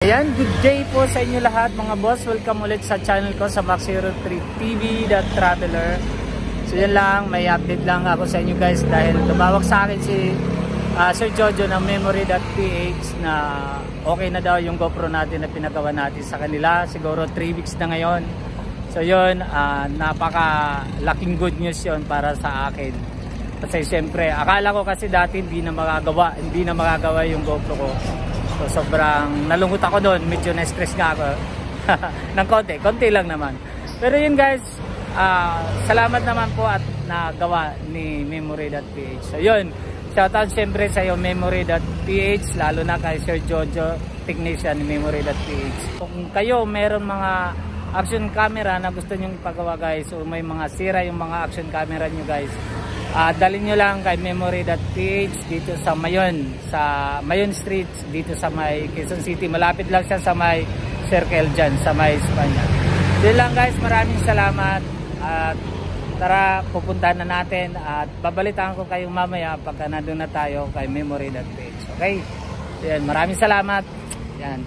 Ayan, good day po sa inyo lahat mga boss. Welcome ulit sa channel ko sa Max03TV.Traveler. So yan lang, may update lang ako sa inyo guys dahil tumawag sa akin si Sir Jojo ng Memory.ph na okay na daw yung GoPro natin na pinagawa natin sa kanila. Siguro 3 weeks na ngayon. So yun, napaka-laking good news yun para sa akin. Kasi siyempre, akala ko kasi dati hindi na magagawa yung GoPro ko. So sobrang nalungkot ako doon, medyo na-stress nga ako ng konti lang naman. Pero yun guys, salamat naman po at nagawa ni Memory.ph. So yun, shoutout siyempre sa iyo Memory.ph, lalo na kay Sir Jojo, technician ni Memory.ph. Kung kayo meron mga action camera na gusto nyo ipagawa guys, o may mga sira yung mga action camera nyo guys, dalhin nyo lang kay Memory.ph dito sa Mayon Street, dito sa may Quezon City. Malapit lang siya sa may circle dyan, sa may Espanya. Yun lang guys, maraming salamat at tara, pupuntahan na natin at babalitaan ko kayong mamaya pagka nandun na tayo kay Memory.ph. Okay? Yan, maraming salamat. Yan,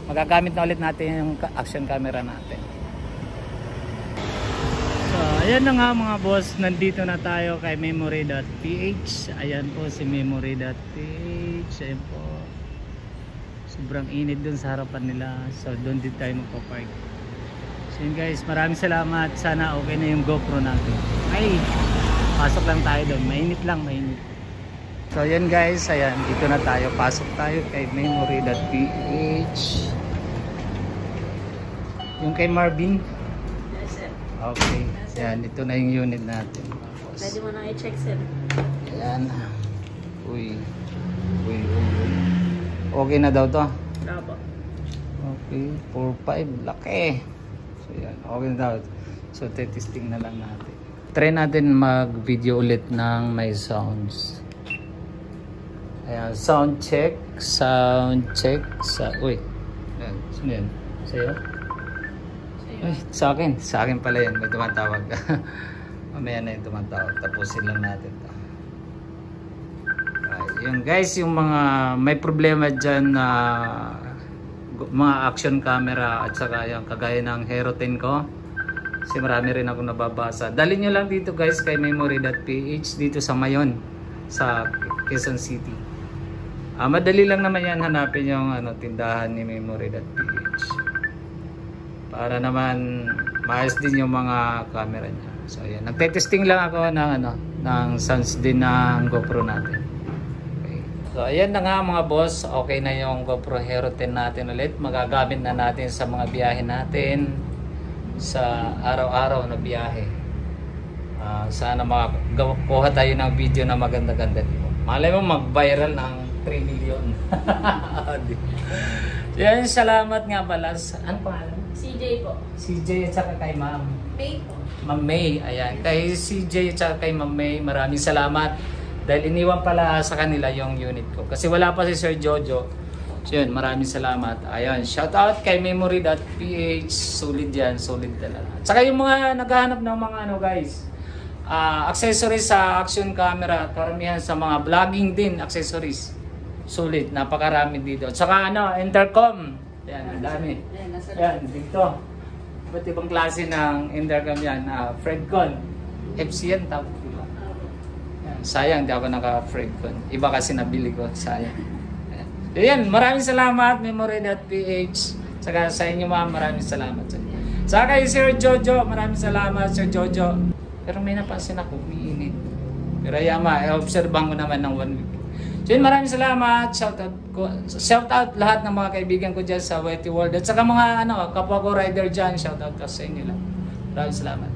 magagamit na ulit natin yung action camera natin. So, ayan na nga mga boss, nandito na tayo kay Memory.ph. Ayan po si Memory.ph. Ayan po. Sobrang init dun sa harapan nila. So, doon din tayo magpapark. So, yun guys, maraming salamat. Sana okay na yung GoPro natin. Ay, pasok lang tayo doon. Mainit lang, mainit. So, ayan guys, ayan, dito na tayo. Pasok tayo kay Memory.ph. Yung kay Marvin. Okay. Yan, ito na yung unit natin. Pwede mo na i-check sir. Yan. Uy. Okay na daw to? Bravo. Okay. 4.5. Laki. So yan. Okay na daw. So testing na lang natin. Try natin mag-video ulit ng may sounds. Ayan. Sound check. Uy. Yan. Sino yan? Sa'yo? Ay, sa akin pala yan, may tumatawag. Mamaya na yung tumatawag, tapusin lang natin to. Yun guys, yung mga may problema dyan na mga action camera at saka yung kagaya ng Hero 10 ko, kasi marami rin ako nababasa. Dalhin nyo lang dito guys kay Memory.ph dito sa Mayon, sa Quezon City. Madali lang naman yan, hanapin yung tindahan ni Memory.ph para naman maayos din yung mga camera niya. So ayan, nagte-testing lang ako ng sounds din ng GoPro natin. Okay. So ayan na nga mga boss, okay na yung GoPro Hero 10 natin ulit. Magagamit na natin sa mga biyahe natin, sa araw-araw na biyahe. Sana makakuha tayo ng video na maganda-ganda dito. Malay mo mag-viral ng 3 million. Yan, salamat nga pala. Ano pangalan? CJ po. CJ at saka kay Ma'am May po. Ma'am May. Ayan. Kay CJ at saka kay Ma'am May, maraming salamat. Dahil iniwan pala sa kanila yung unit ko. Kasi wala pa si Sir Jojo. So yun, maraming salamat. Ayan, shout out kay Memory.ph. Solid yan, solid talaga. At saka yung mga naghahanap ng mga guys, accessories sa action camera, karamihan sa mga vlogging din, accessories. Solid, napakarami dito. At saka intercom. Yan, ang dami. Yan, dito. Iba't ibang klase ng intercom yan. Fredcon. FC yan, tawag diba? Yan, sayang, di ako naka-Fredcon. Iba kasi nabili ko, sayang. Yan, maraming salamat, Memory.ph. Saka sa inyo mga maraming salamat. Saka kay Sir Jojo, maraming salamat, Sir Jojo. Pero may napansin ako, umiinit. Pero yama, obserbahan ko naman ng 1 week. So yun, maraming salamat. Shoutout lahat ng mga kaibigan ko dyan sa Wetty World. At saka mga kapwa ko rider dyan, shoutout sa inyo lang. Maraming salamat.